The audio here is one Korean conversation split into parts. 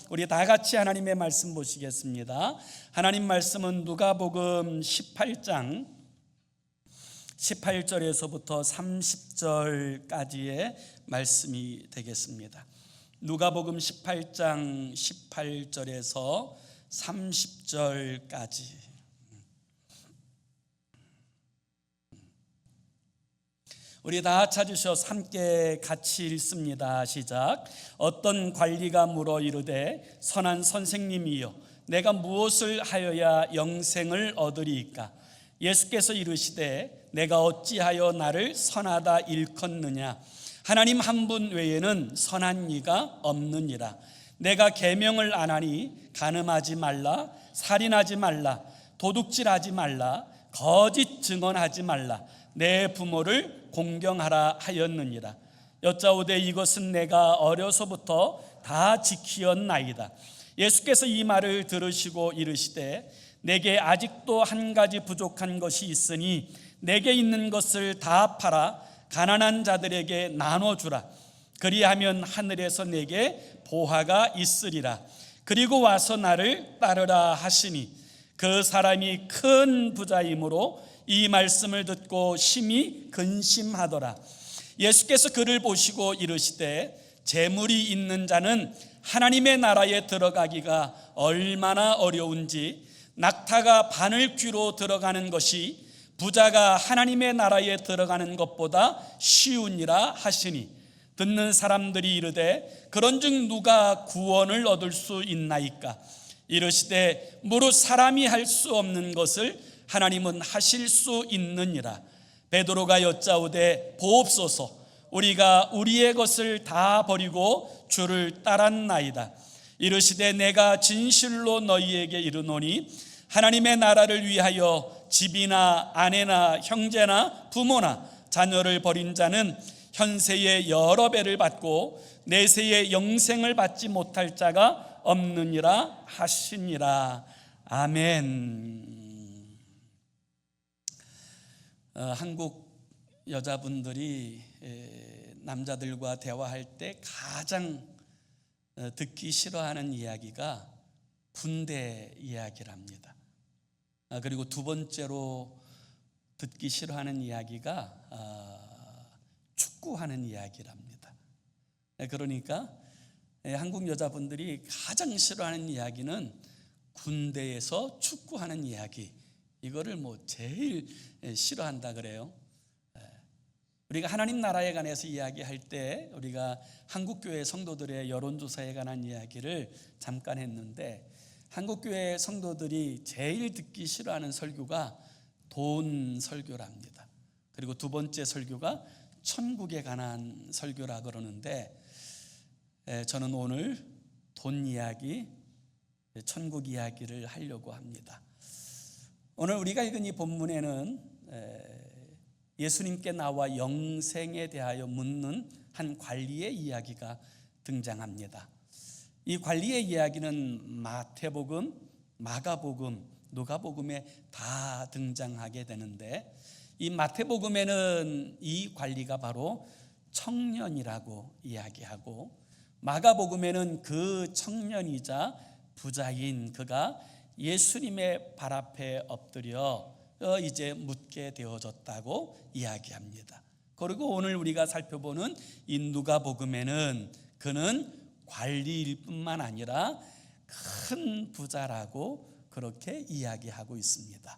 우리 다 같이 하나님의 말씀 보시겠습니다. 하나님 말씀은 누가복음 18장 18절에서부터 30절까지의 말씀이 되겠습니다. 누가복음 18장 18절에서 30절까지. 우리 다 찾으셔서 함께 같이 읽습니다. 시작. 어떤 관리가 물어 이르되 선한 선생님이여 내가 무엇을 하여야 영생을 얻으리이까? 예수께서 이르시되 내가 어찌하여 나를 선하다 일컫느냐? 하나님 한 분 외에는 선한 이가 없느니라. 내가 계명을 안 하니 간음하지 말라, 살인하지 말라, 도둑질하지 말라, 거짓 증언하지 말라, 내 부모를 공경하라 하였느니라. 여짜오되 이것은 내가 어려서부터 다 지키었나이다. 예수께서 이 말을 들으시고 이르시되 내게 아직도 한 가지 부족한 것이 있으니 내게 있는 것을 다 팔아 가난한 자들에게 나눠주라. 그리하면 하늘에서 내게 보화가 있으리라. 그리고 와서 나를 따르라 하시니 그 사람이 큰 부자이므로 이 말씀을 듣고 심히 근심하더라. 예수께서 그를 보시고 이르시되 재물이 있는 자는 하나님의 나라에 들어가기가 얼마나 어려운지 낙타가 바늘귀로 들어가는 것이 부자가 하나님의 나라에 들어가는 것보다 쉬우니라 하시니 듣는 사람들이 이르되 그런즉 누가 구원을 얻을 수 있나이까? 이르시되 무릇 사람이 할 수 없는 것을 하나님은 하실 수 있느니라. 베드로가 여짜오되 보옵소서 우리가 우리의 것을 다 버리고 주를 따랐나이다. 이르시되 내가 진실로 너희에게 이르노니 하나님의 나라를 위하여 집이나 아내나 형제나 부모나 자녀를 버린 자는 현세의 여러 배를 받고 내세의 영생을 받지 못할 자가 없느니라 하시니라. 아멘. 한국 여자분들이 남자들과 대화할 때 가장 듣기 싫어하는 이야기가 군대 이야기랍니다. 그리고 두 번째로 듣기 싫어하는 이야기가 축구하는 이야기랍니다. 그러니까 한국 여자분들이 가장 싫어하는 이야기는 군대에서 축구하는 이야기, 이거를 제일 싫어한다 그래요. 우리가 하나님 나라에 관해서 이야기할 때 우리가 한국교회 성도들의 여론조사에 관한 이야기를 잠깐 했는데 한국교회 성도들이 제일 듣기 싫어하는 설교가 돈 설교랍니다. 그리고 두 번째 설교가 천국에 관한 설교라 그러는데 저는 오늘 돈 이야기, 천국 이야기를 하려고 합니다. 오늘 우리가 읽은 이 본문에는 예수님께 나와 영생에 대하여 묻는 한 관리의 이야기가 등장합니다. 이 관리의 이야기는 마태복음, 마가복음, 누가복음에 다 등장하게 되는데 이 마태복음에는 이 관리가 바로 청년이라고 이야기하고 마가복음에는 그 청년이자 부자인 그가 예수님의 발 앞에 엎드려 이제 묻게 되어졌다고 이야기합니다. 그리고 오늘 우리가 살펴보는 이 누가복음에는 그는 관리일 뿐만 아니라 큰 부자라고 그렇게 이야기하고 있습니다.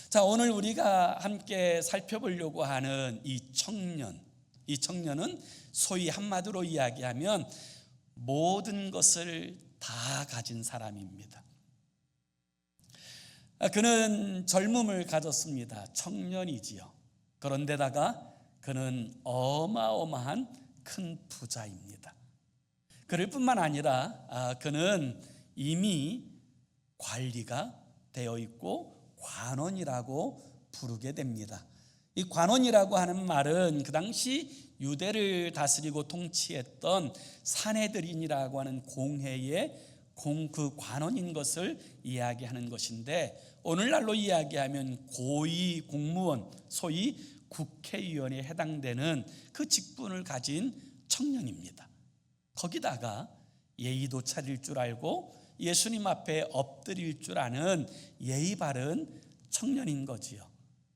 자, 오늘 우리가 함께 살펴보려고 하는 이 청년은 소위 한마디로 이야기하면 모든 것을 다 가진 사람입니다. 그는 젊음을 가졌습니다. 청년이지요. 그런데다가 그는 어마어마한 큰 부자입니다. 그럴 뿐만 아니라 그는 이미 관리가 되어 있고 관원이라고 부르게 됩니다. 이 관원이라고 하는 말은 그 당시 유대를 다스리고 통치했던 사내들인이라고 하는 공회의 그 관원인 것을 이야기하는 것인데 오늘날로 이야기하면 고위 공무원, 소위 국회의원에 해당되는 그 직분을 가진 청년입니다. 거기다가 예의도 차릴 줄 알고 예수님 앞에 엎드릴 줄 아는 예의 바른 청년인 거지요.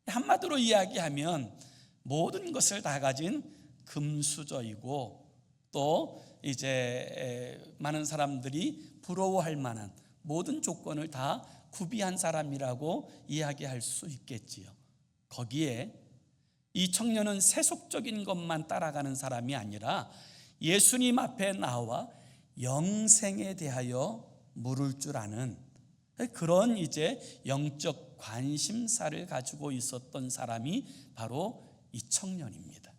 한마디로 이야기하면 모든 것을 다 가진 금수저이고 또 이제 많은 사람들이 부러워할 만한 모든 조건을 다 구비한 사람이라고 이야기할 수 있겠지요. 거기에 이 청년은 세속적인 것만 따라가는 사람이 아니라 예수님 앞에 나와 영생에 대하여 물을 줄 아는 그런 이제 영적 관심사를 가지고 있었던 사람이 바로 이 청년입니다.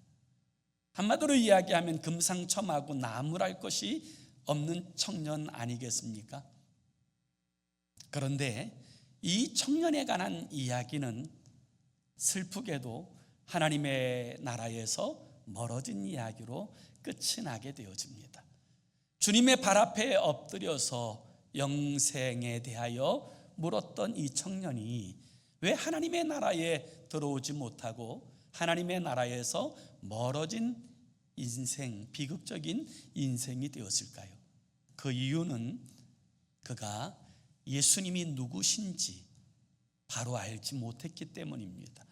한마디로 이야기하면 금상첨화하고 나무랄 것이 없는 청년 아니겠습니까? 그런데 이 청년에 관한 이야기는 슬프게도 하나님의 나라에서 멀어진 이야기로 끝이 나게 되어집니다. 주님의 발 앞에 엎드려서 영생에 대하여 물었던 이 청년이 왜 하나님의 나라에 들어오지 못하고 하나님의 나라에서 멀어진 인생, 비극적인 인생이 되었을까요? 그 이유는 그가 예수님이 누구신지 바로 알지 못했기 때문입니다.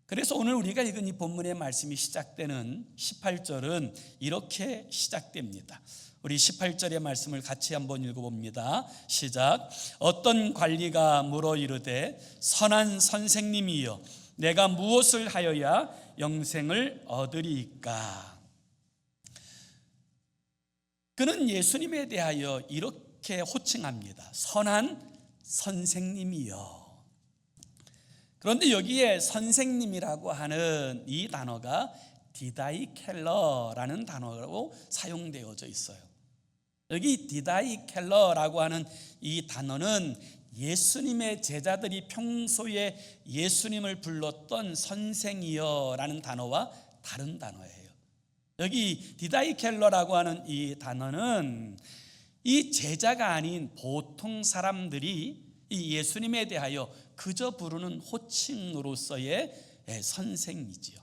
그래서 오늘 우리가 읽은 이 본문의 말씀이 시작되는 18절은 이렇게 시작됩니다. 우리 18절의 말씀을 같이 한번 읽어봅니다. 시작. 어떤 관리가 물어 이르되 선한 선생님이여 내가 무엇을 하여야 영생을 얻으리이까. 그는 예수님에 대하여 이렇게 호칭합니다. 선한 선생님이여. 그런데 여기에 선생님이라고 하는 이 단어가 디다이켈러라는 단어로 사용되어져 있어요. 여기 디다이켈러라고 하는 이 단어는 예수님의 제자들이 평소에 예수님을 불렀던 선생이여라는 단어와 다른 단어예요. 여기 디다이켈러라고 하는 이 단어는 이 제자가 아닌 보통 사람들이 이 예수님에 대하여 그저 부르는 호칭으로서의 선생이지요.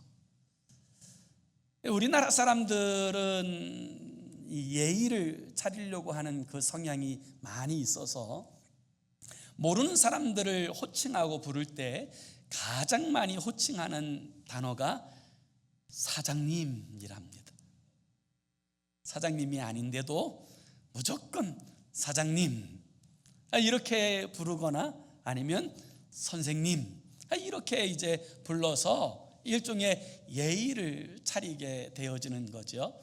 우리나라 사람들은 예의를 차리려고 하는 그 성향이 많이 있어서 모르는 사람들을 호칭하고 부를 때 가장 많이 호칭하는 단어가 사장님이랍니다. 사장님이 아닌데도 무조건 사장님 이렇게 부르거나 아니면 선생님 이렇게 이제 불러서 일종의 예의를 차리게 되어지는 거죠.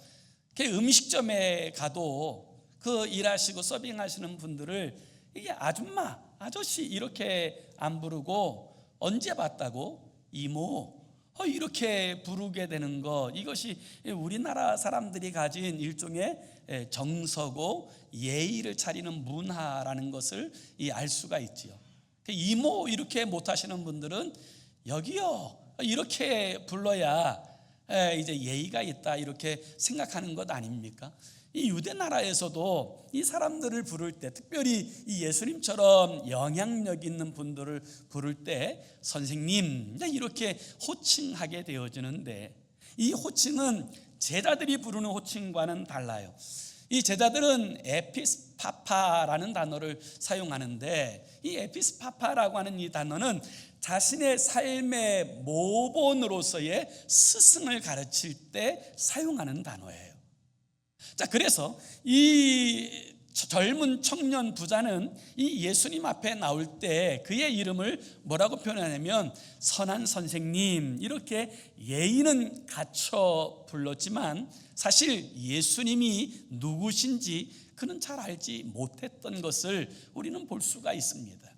음식점에 가도 그 일하시고 서빙하시는 분들을 이게 아줌마, 아저씨 이렇게 안 부르고 언제 봤다고 이모 이렇게 부르게 되는 것, 이것이 우리나라 사람들이 가진 일종의 정서고 예의를 차리는 문화라는 것을 알 수가 있지요. 이모 이렇게 못하시는 분들은 여기요 이렇게 불러야 이제 예의가 있다 이렇게 생각하는 것 아닙니까? 이 유대 나라에서도 이 사람들을 부를 때, 특별히 이 예수님처럼 영향력 있는 분들을 부를 때 선생님 이렇게 호칭하게 되어지는데, 이 호칭은 제자들이 부르는 호칭과는 달라요. 이 제자들은 에피스파파라는 단어를 사용하는데, 이 에피스파파라고 하는 이 단어는 자신의 삶의 모본으로서의 스승을 가르칠 때 사용하는 단어예요. 자, 그래서 이 젊은 청년 부자는 이 예수님 앞에 나올 때 그의 이름을 뭐라고 표현하냐면 선한 선생님 이렇게 예의는 갖춰 불렀지만 사실 예수님이 누구신지 그는 잘 알지 못했던 것을 우리는 볼 수가 있습니다.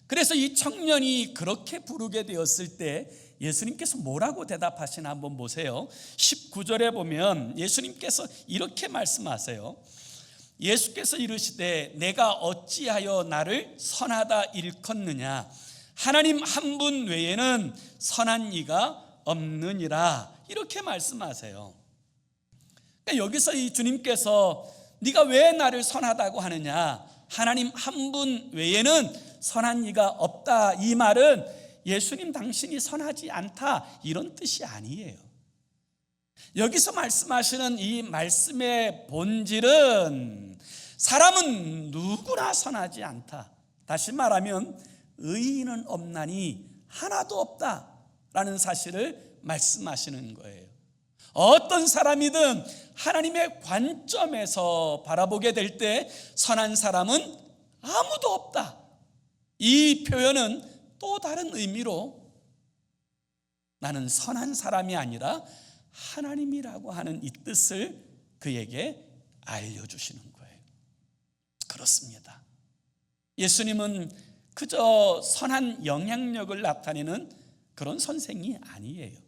그래서 이 청년이 그렇게 부르게 되었을 때 예수님께서 뭐라고 대답하시나 한번 보세요. 19절에 보면 예수님께서 이렇게 말씀하세요. 예수께서 이르시되 내가 어찌하여 나를 선하다 일컫느냐, 하나님 한 분 외에는 선한 이가 없느니라, 이렇게 말씀하세요. 그러니까 여기서 이 주님께서 네가 왜 나를 선하다고 하느냐, 하나님 한 분 외에는 선한 이가 없다, 이 말은 예수님 당신이 선하지 않다 이런 뜻이 아니에요. 여기서 말씀하시는 이 말씀의 본질은 사람은 누구나 선하지 않다. 다시 말하면 의인은 없나니 하나도 없다라는 사실을 말씀하시는 거예요. 어떤 사람이든 하나님의 관점에서 바라보게 될 때 선한 사람은 아무도 없다. 이 표현은 또 다른 의미로 나는 선한 사람이 아니라 하나님이라고 하는 이 뜻을 그에게 알려주시는 거예요. 그렇습니다. 예수님은 그저 선한 영향력을 나타내는 그런 선생이 아니에요.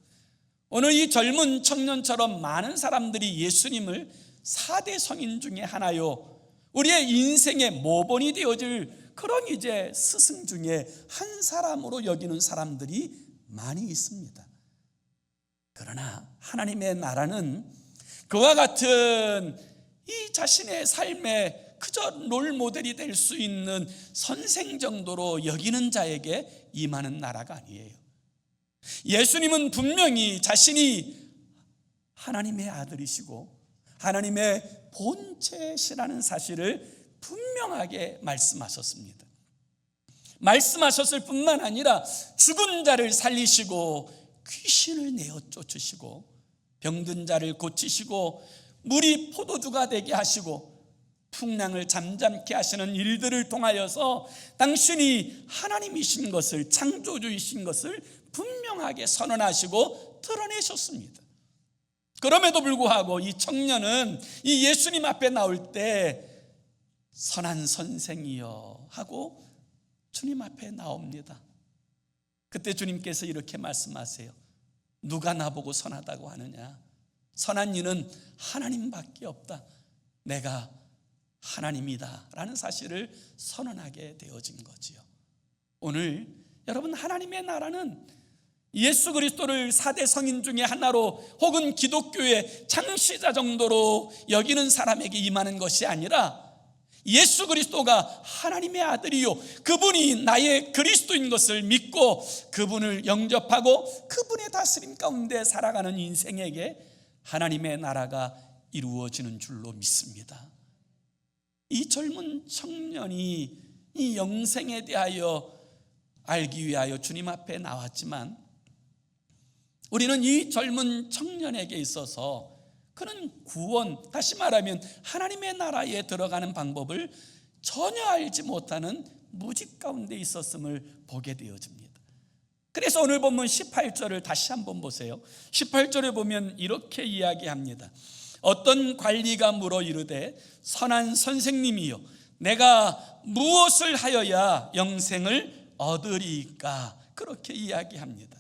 오늘 이 젊은 청년처럼 많은 사람들이 예수님을 4대 성인 중에 하나요, 우리의 인생의 모본이 되어질 그런 이제 스승 중에 한 사람으로 여기는 사람들이 많이 있습니다. 그러나 하나님의 나라는 그와 같은 이 자신의 삶에 그저 롤모델이 될 수 있는 선생 정도로 여기는 자에게 임하는 나라가 아니에요. 예수님은 분명히 자신이 하나님의 아들이시고 하나님의 본체시라는 사실을 분명하게 말씀하셨습니다. 말씀하셨을 뿐만 아니라 죽은 자를 살리시고 귀신을 내어 쫓으시고 병든 자를 고치시고 물이 포도주가 되게 하시고 풍랑을 잠잠케 하시는 일들을 통하여서 당신이 하나님이신 것을, 창조주이신 것을 분명하게 선언하시고 드러내셨습니다. 그럼에도 불구하고 이 청년은 이 예수님 앞에 나올 때 선한 선생이여 하고 주님 앞에 나옵니다. 그때 주님께서 이렇게 말씀하세요. 누가 나보고 선하다고 하느냐? 선한 이는 하나님밖에 없다. 내가 하나님이다 라는 사실을 선언하게 되어진 거지요. 오늘 여러분, 하나님의 나라는 예수 그리스도를 4대 성인 중에 하나로 혹은 기독교의 창시자 정도로 여기는 사람에게 임하는 것이 아니라 예수 그리스도가 하나님의 아들이요, 그분이 나의 그리스도인 것을 믿고 그분을 영접하고 그분의 다스림 가운데 살아가는 인생에게 하나님의 나라가 이루어지는 줄로 믿습니다. 이 젊은 청년이 이 영생에 대하여 알기 위하여 주님 앞에 나왔지만 우리는 이 젊은 청년에게 있어서 그는 구원, 다시 말하면 하나님의 나라에 들어가는 방법을 전혀 알지 못하는 무직 가운데 있었음을 보게 되어집니다. 그래서 오늘 본문 18절을 다시 한번 보세요. 18절에 보면 이렇게 이야기합니다. 어떤 관리가 물어 이르되 선한 선생님이여, 내가 무엇을 하여야 영생을 얻으리까? 그렇게 이야기합니다.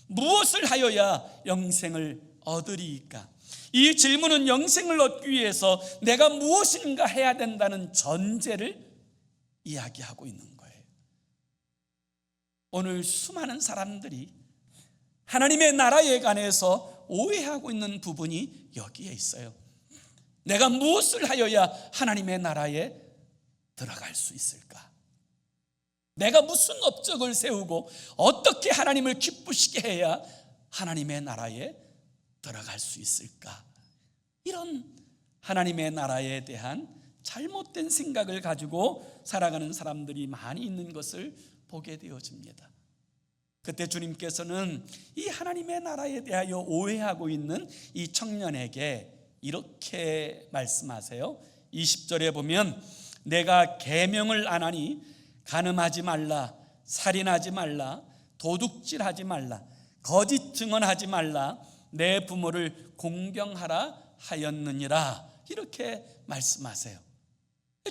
무엇을 하여야 영생을 얻으리까? 이 질문은 영생을 얻기 위해서 내가 무엇인가 해야 된다는 전제를 이야기하고 있는 거예요. 오늘 수많은 사람들이 하나님의 나라에 관해서 오해하고 있는 부분이 여기에 있어요. 내가 무엇을 하여야 하나님의 나라에 들어갈 수 있을까? 내가 무슨 업적을 세우고 어떻게 하나님을 기쁘시게 해야 하나님의 나라에 들어갈 수 있을까? 이런 하나님의 나라에 대한 잘못된 생각을 가지고 살아가는 사람들이 많이 있는 것을 보게 되어집니다. 그때 주님께서는 이 하나님의 나라에 대하여 오해하고 있는 이 청년에게 이렇게 말씀하세요. 20절에 보면 내가 계명을 안 하니 간음하지 말라, 살인하지 말라, 도둑질하지 말라, 거짓 증언하지 말라, 내 부모를 공경하라 하였느니라, 이렇게 말씀하세요.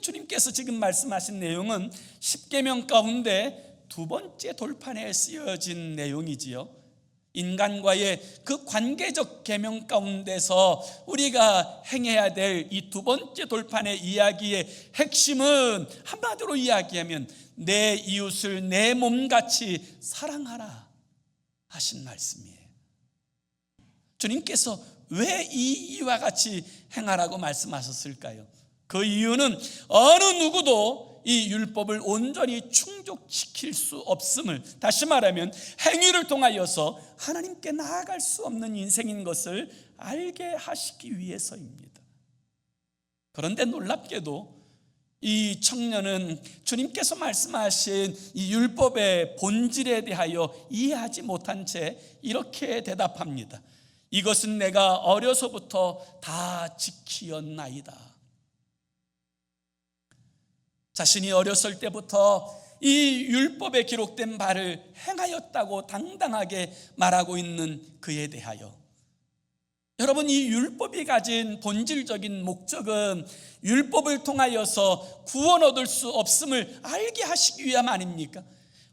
주님께서 지금 말씀하신 내용은 10계명 가운데 두 번째 돌판에 쓰여진 내용이지요. 인간과의 그 관계적 계명 가운데서 우리가 행해야 될 이 두 번째 돌판의 이야기의 핵심은 한마디로 이야기하면 내 이웃을 내 몸같이 사랑하라 하신 말씀이에요. 주님께서 왜 이와 같이 행하라고 말씀하셨을까요? 그 이유는 어느 누구도 이 율법을 온전히 충족시킬 수 없음을, 다시 말하면 행위를 통하여서 하나님께 나아갈 수 없는 인생인 것을 알게 하시기 위해서입니다. 그런데 놀랍게도 이 청년은 주님께서 말씀하신 이 율법의 본질에 대하여 이해하지 못한 채 이렇게 대답합니다. 이것은 내가 어려서부터 다 지키었나이다. 자신이 어렸을 때부터 이 율법에 기록된 바를 행하였다고 당당하게 말하고 있는 그에 대하여, 여러분, 이 율법이 가진 본질적인 목적은 율법을 통하여서 구원 얻을 수 없음을 알게 하시기 위함 아닙니까?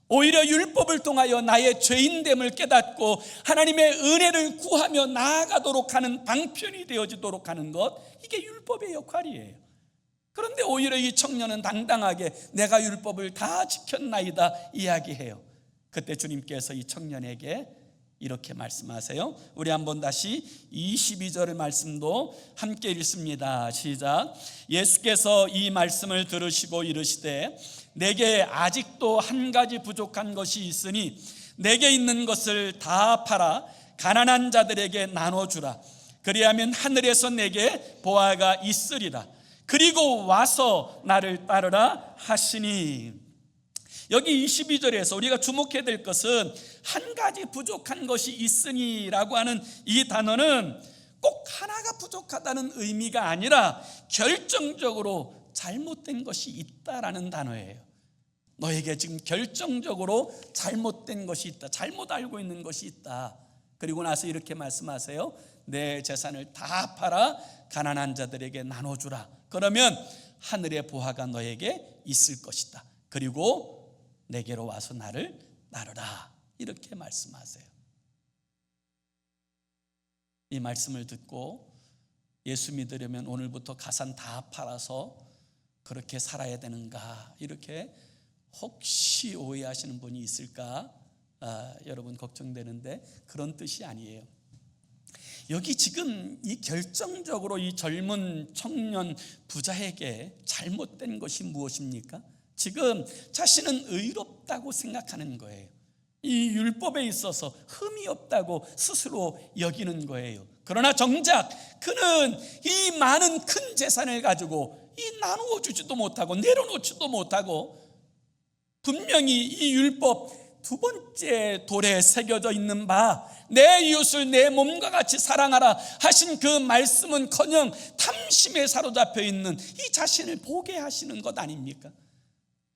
오히려 율법을 통하여 나의 죄인됨을 깨닫고 하나님의 은혜를 구하며 나아가도록 하는 방편이 되어지도록 하는 것, 이게 율법의 역할이에요. 그런데 오히려 이 청년은 당당하게 내가 율법을 다 지켰나이다 이야기해요. 그때 주님께서 이 청년에게 이렇게 말씀하세요. 우리 한번 다시 22절 말씀도 함께 읽습니다. 시작. 예수께서 이 말씀을 들으시고 이르시되 내게 아직도 한 가지 부족한 것이 있으니 내게 있는 것을 다 팔아 가난한 자들에게 나눠주라. 그리하면 하늘에서 내게 보화가 있으리라. 그리고 와서 나를 따르라 하시니. 여기 22절에서 우리가 주목해야 될 것은 한 가지 부족한 것이 있으니라고 하는 이 단어는 꼭 하나가 부족하다는 의미가 아니라 결정적으로 잘못된 것이 있다라는 단어예요. 너에게 지금 결정적으로 잘못된 것이 있다, 잘못 알고 있는 것이 있다. 그리고 나서 이렇게 말씀하세요. 내 재산을 다 팔아 가난한 자들에게 나눠주라. 그러면 하늘의 보화가 너에게 있을 것이다. 그리고 내게로 와서 나를 따르라. 이렇게 말씀하세요. 이 말씀을 듣고 예수 믿으려면 오늘부터 가산 다 팔아서 그렇게 살아야 되는가, 이렇게 혹시 오해하시는 분이 있을까 여러분 걱정되는데 그런 뜻이 아니에요. 여기 지금 이 결정적으로 이 젊은 청년 부자에게 잘못된 것이 무엇입니까? 지금 자신은 의롭다고 생각하는 거예요. 이 율법에 있어서 흠이 없다고 스스로 여기는 거예요. 그러나 정작 그는 이 많은 큰 재산을 가지고 이 나누어 주지도 못하고 내려놓지도 못하고, 분명히 이 율법 두 번째 돌에 새겨져 있는 바 내 이웃을 내 몸과 같이 사랑하라 하신 그 말씀은커녕 탐심에 사로잡혀 있는 이 자신을 보게 하시는 것 아닙니까?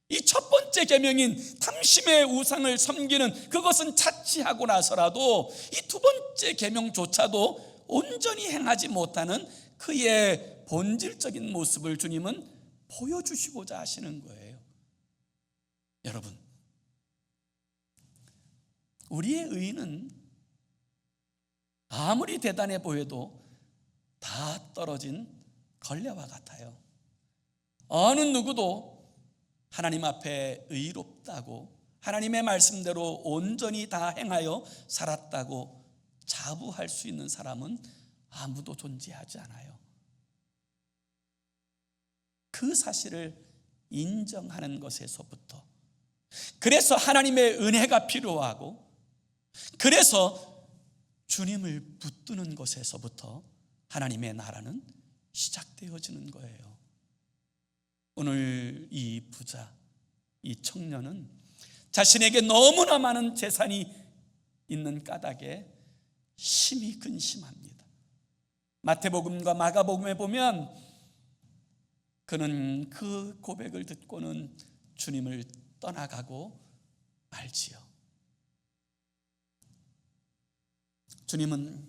이 첫 번째 계명인 탐심의 우상을 섬기는 그것은 자취하고 나서라도 이 두 번째 계명조차도 온전히 행하지 못하는 그의 본질적인 모습을 주님은 보여주시고자 하시는 거예요. 여러분, 우리의 의는 아무리 대단해 보여도 다 떨어진 걸레와 같아요. 어느 누구도 하나님 앞에 의롭다고 하나님의 말씀대로 온전히 다 행하여 살았다고 자부할 수 있는 사람은 아무도 존재하지 않아요. 그 사실을 인정하는 것에서부터, 그래서 하나님의 은혜가 필요하고, 그래서 주님을 붙드는 것에서부터 하나님의 나라는 시작되어지는 거예요. 오늘 이 부자, 이 청년은 자신에게 너무나 많은 재산이 있는 까닭에 심히 근심합니다. 마태복음과 마가복음에 보면 그는 그 고백을 듣고는 주님을 떠나가고 말지요. 주님은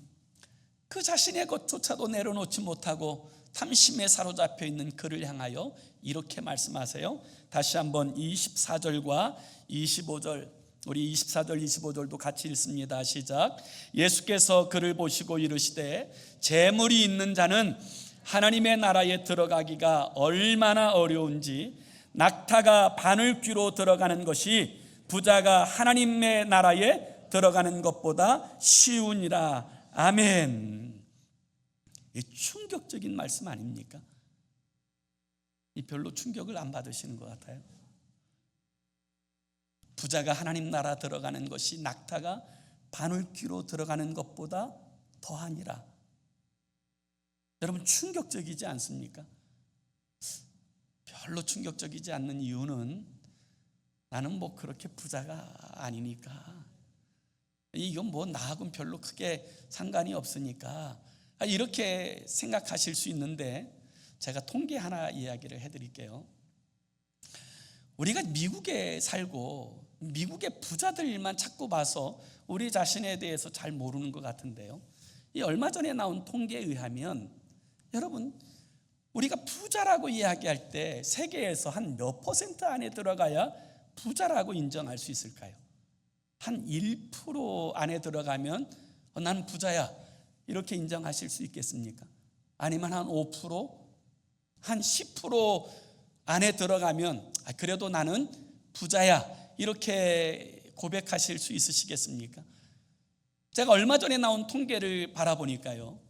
그 자신의 것조차도 내려놓지 못하고 탐심에 사로잡혀 있는 그를 향하여 이렇게 말씀하세요. 다시 한번 24절과 25절, 우리 24절 25절도 같이 읽습니다. 시작. 예수께서 그를 보시고 이르시되 재물이 있는 자는 하나님의 나라에 들어가기가 얼마나 어려운지 낙타가 바늘귀로 들어가는 것이 부자가 하나님의 나라에 들어가는 것보다 쉬우니라. 아멘. 이 충격적인 말씀 아닙니까? 이 별로 충격을 안 받으시는 것 같아요. 부자가 하나님 나라 들어가는 것이 낙타가 바늘귀로 들어가는 것보다 더하니라. 여러분, 충격적이지 않습니까? 별로 충격적이지 않는 이유는 나는 뭐 그렇게 부자가 아니니까, 이건 뭐 나하고는 별로 크게 상관이 없으니까 이렇게 생각하실 수 있는데, 제가 통계 하나 이야기를 해드릴게요. 우리가 미국에 살고 미국의 부자들만 자꾸 봐서 우리 자신에 대해서 잘 모르는 것 같은데요, 이 얼마 전에 나온 통계에 의하면 여러분, 우리가 부자라고 이야기할 때 세계에서 한 몇 퍼센트 안에 들어가야 부자라고 인정할 수 있을까요? 한 1% 안에 들어가면 나는 부자야 이렇게 인정하실 수 있겠습니까? 아니면 한 5%? 한 10% 안에 들어가면 그래도 나는 부자야 이렇게 고백하실 수 있으시겠습니까? 제가 얼마 전에 나온 통계를 바라보니까요,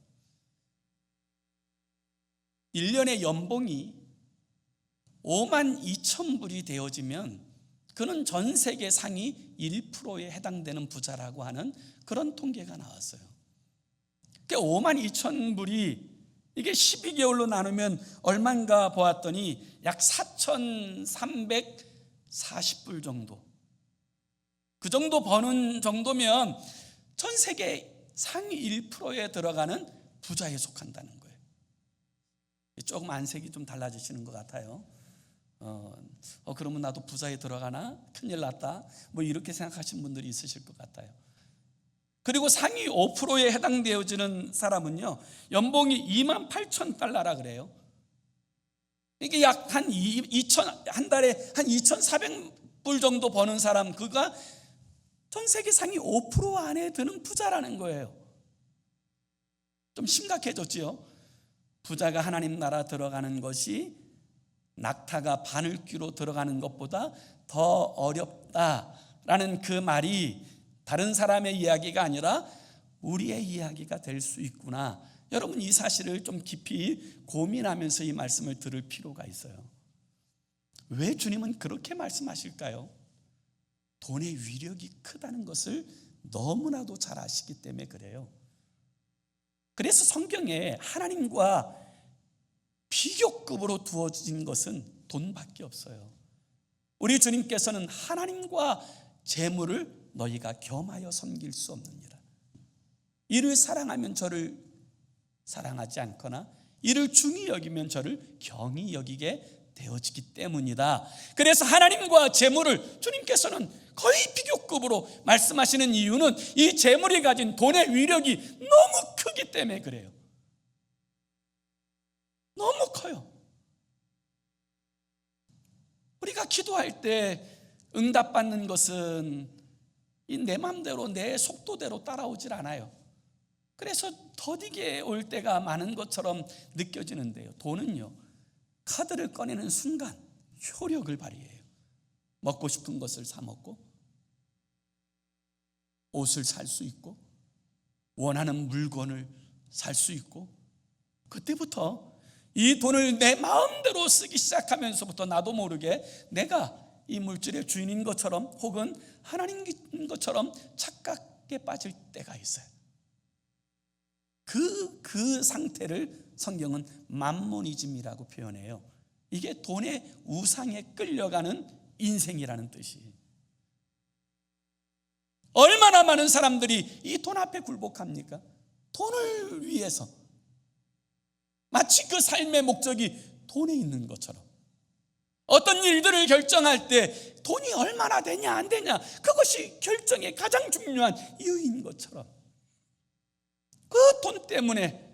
1년의 연봉이 5만 2천 불이 되어지면 그는 전 세계 상위 1%에 해당되는 부자라고 하는 그런 통계가 나왔어요. 5만 2천 불이 이게 12개월로 나누면 얼마인가 보았더니 약 4,340불 정도, 그 정도 버는 정도면 전 세계 상위 1%에 들어가는 부자에 속한다는 거예요. 조금 안색이 좀 달라지시는 것 같아요. 그러면 나도 부자에 들어가나? 큰일 났다, 뭐 이렇게 생각하시는 분들이 있으실 것 같아요. 그리고 상위 5%에 해당되어지는 사람은요, 연봉이 2만 8천 달러라 그래요. 이게 약 한 달에 한 2,400불 정도 버는 사람, 그가 전 세계 상위 5% 안에 드는 부자라는 거예요. 좀 심각해졌지요. 부자가 하나님 나라 들어가는 것이 낙타가 바늘귀로 들어가는 것보다 더 어렵다라는 그 말이 다른 사람의 이야기가 아니라 우리의 이야기가 될 수 있구나. 여러분, 이 사실을 좀 깊이 고민하면서 이 말씀을 들을 필요가 있어요. 왜 주님은 그렇게 말씀하실까요? 돈의 위력이 크다는 것을 너무나도 잘 아시기 때문에 그래요. 그래서 성경에 하나님과 비교급으로 두어진 것은 돈밖에 없어요. 우리 주님께서는 하나님과 재물을 너희가 겸하여 섬길 수 없느니라. 이를 사랑하면 저를 사랑하지 않거나 이를 중히 여기면 저를 경히 여기게 되어지기 때문이다. 그래서 하나님과 재물을 주님께서는 거의 비교급으로 말씀하시는 이유는 이 재물이 가진 돈의 위력이 너무 크기 때문에 그래요. 너무 커요. 우리가 기도할 때 응답받는 것은 내 마음대로 내 속도대로 따라오질 않아요. 그래서 더디게 올 때가 많은 것처럼 느껴지는데요, 돈은요, 카드를 꺼내는 순간 효력을 발휘해요. 먹고 싶은 것을 사 먹고, 옷을 살 수 있고, 원하는 물건을 살 수 있고, 그때부터 이 돈을 내 마음대로 쓰기 시작하면서부터 나도 모르게 내가 이 물질의 주인인 것처럼 혹은 하나님인 것처럼 착각에 빠질 때가 있어요. 그 상태를 성경은 맘모니즘이라고 표현해요. 이게 돈의 우상에 끌려가는 인생이라는 뜻이에요. 얼마나 많은 사람들이 이 돈 앞에 굴복합니까? 돈을 위해서 마치 그 삶의 목적이 돈에 있는 것처럼, 어떤 일들을 결정할 때 돈이 얼마나 되냐 안 되냐, 그것이 결정의 가장 중요한 이유인 것처럼 그 돈 때문에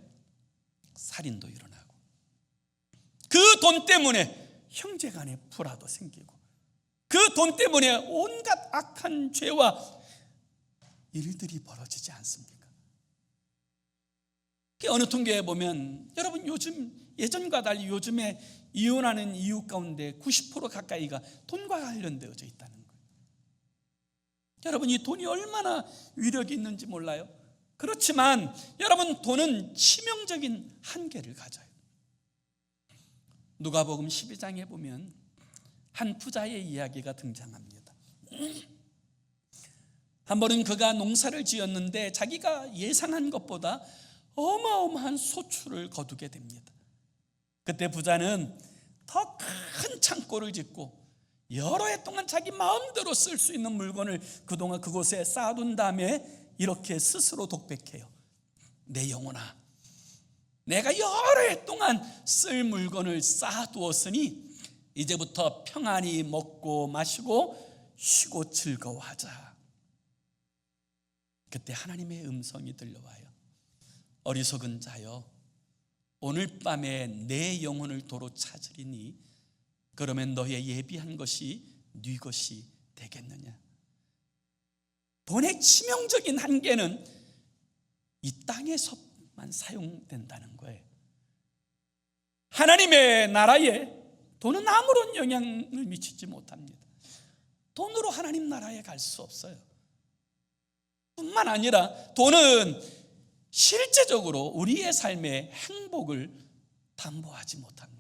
살인도 일어나고, 그 돈 때문에 형제간의 불화도 생기고, 그 돈 때문에 온갖 악한 죄와 일들이 벌어지지 않습니까? 어느 통계에 보면 여러분, 요즘 예전과 달리 요즘에 이혼하는 이유 가운데 90% 가까이가 돈과 관련되어져 있다는 거예요. 여러분, 이 돈이 얼마나 위력이 있는지 몰라요? 그렇지만 여러분, 돈은 치명적인 한계를 가져요. 누가복음 12장에 보면 한 부자의 이야기가 등장합니다. 한 번은 그가 농사를 지었는데 자기가 예상한 것보다 어마어마한 소출을 거두게 됩니다. 그때 부자는 더 큰 창고를 짓고 여러 해 동안 자기 마음대로 쓸 수 있는 물건을 그동안 그곳에 쌓아둔 다음에 이렇게 스스로 독백해요. 내 영혼아, 내가 여러 해 동안 쓸 물건을 쌓아두었으니 이제부터 평안히 먹고 마시고 쉬고 즐거워하자. 그때 하나님의 음성이 들려와요. 어리석은 자여, 오늘 밤에 내 영혼을 도로 찾으리니 그러면 너의 예비한 것이 네 것이 되겠느냐. 돈의 치명적인 한계는 이 땅에서만 사용된다는 거예요. 하나님의 나라에 돈은 아무런 영향을 미치지 못합니다. 돈으로 하나님 나라에 갈 수 없어요. 뿐만 아니라 돈은 실제적으로 우리의 삶의 행복을 담보하지 못합니다.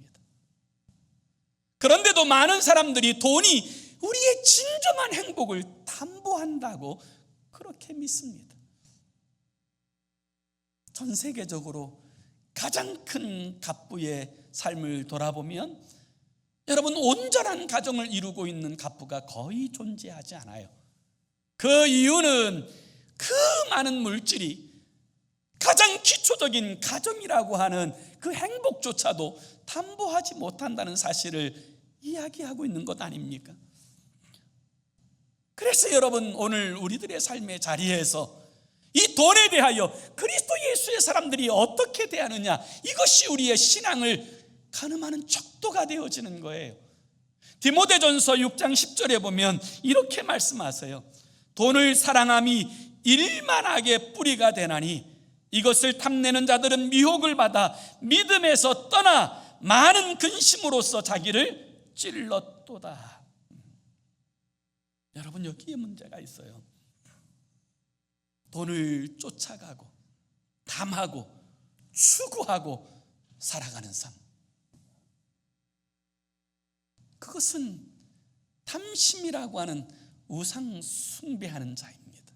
그런데도 많은 사람들이 돈이 우리의 진정한 행복을 담보한다고 그렇게 믿습니다. 전 세계적으로 가장 큰 갑부의 삶을 돌아보면 여러분, 온전한 가정을 이루고 있는 갑부가 거의 존재하지 않아요. 그 이유는 그 많은 물질이 가장 기초적인 가정이라고 하는 그 행복조차도 담보하지 못한다는 사실을 이야기하고 있는 것 아닙니까? 그래서 여러분, 오늘 우리들의 삶의 자리에서 이 돈에 대하여 그리스도 예수의 사람들이 어떻게 대하느냐, 이것이 우리의 신앙을 가늠하는 척도가 되어지는 거예요. 디모데전서 6장 10절에 보면 이렇게 말씀하세요. 돈을 사랑함이 일만하게 뿌리가 되나니 이것을 탐내는 자들은 미혹을 받아 믿음에서 떠나 많은 근심으로써 자기를 찔렀도다. 여러분, 여기에 문제가 있어요. 돈을 쫓아가고 탐하고 추구하고 살아가는 삶, 그것은 탐심이라고 하는 우상 숭배하는 자입니다.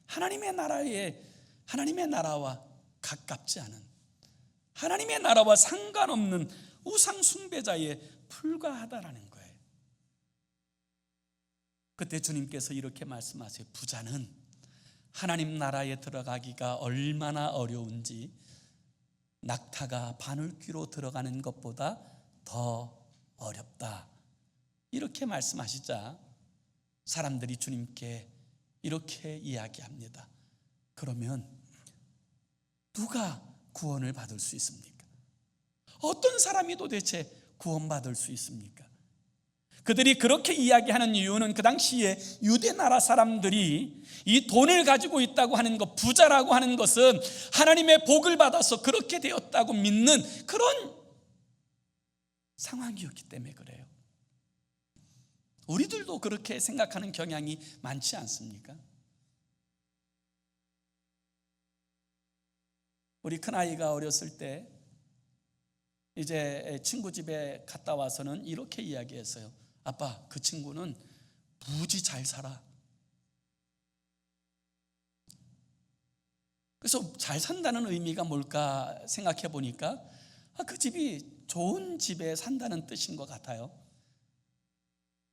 하나님의 나라와 가깝지 않은, 하나님의 나라와 상관없는 우상 숭배자에 불과하다라는 거예요. 그때 주님께서 이렇게 말씀하세요. 부자는 하나님 나라에 들어가기가 얼마나 어려운지 낙타가 바늘귀로 들어가는 것보다 더 어렵다, 이렇게 말씀하시자 사람들이 주님께 이렇게 이야기합니다. 그러면 누가 구원을 받을 수 있습니까? 어떤 사람이 도대체 구원받을 수 있습니까? 그들이 그렇게 이야기하는 이유는 그 당시에 유대 나라 사람들이 이 돈을 가지고 있다고 하는 것, 부자라고 하는 것은 하나님의 복을 받아서 그렇게 되었다고 믿는 그런 상황이었기 때문에 그래요. 우리들도 그렇게 생각하는 경향이 많지 않습니까? 우리 큰아이가 어렸을 때 이제 친구 집에 갔다 와서는 이렇게 이야기했어요. 아빠, 그 친구는 무지 잘 살아. 그래서 잘 산다는 의미가 뭘까 생각해 보니까 그 집이 좋은 집에 산다는 뜻인 것 같아요.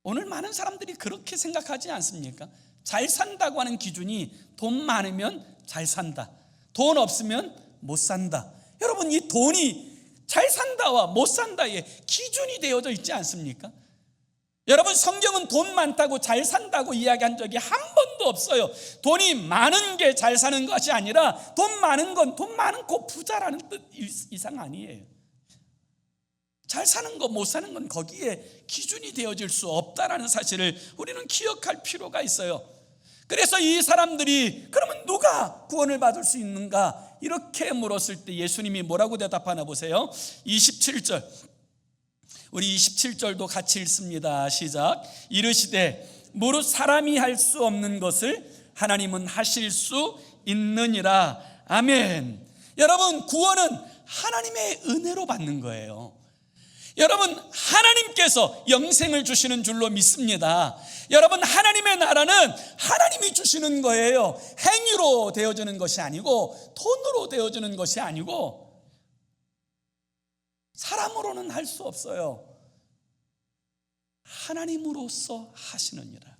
오늘 많은 사람들이 그렇게 생각하지 않습니까? 잘 산다고 하는 기준이 돈 많으면 잘 산다, 돈 없으면 못 산다. 여러분, 이 돈이 잘 산다와 못 산다의 기준이 되어져 있지 않습니까? 여러분, 성경은 돈 많다고 잘 산다고 이야기한 적이 한 번도 없어요. 돈이 많은 게 잘 사는 것이 아니라 돈 많은 건 돈 많은 고 부자라는 뜻 이상 아니에요. 잘 사는 거 못 사는 건 거기에 기준이 되어질 수 없다라는 사실을 우리는 기억할 필요가 있어요. 그래서 이 사람들이 그러면 누가 구원을 받을 수 있는가 이렇게 물었을 때 예수님이 뭐라고 대답하나 보세요. 27절, 우리 27절도 같이 읽습니다. 시작. 이르시되 무릇 사람이 할 수 없는 것을 하나님은 하실 수 있느니라. 아멘. 여러분, 구원은 하나님의 은혜로 받는 거예요. 여러분, 하나님께서 영생을 주시는 줄로 믿습니다. 여러분, 하나님의 나라는 하나님이 주시는 거예요. 행위로 되어지는 것이 아니고, 돈으로 되어지는 것이 아니고, 사람으로는 할 수 없어요. 하나님으로서 하시느니라.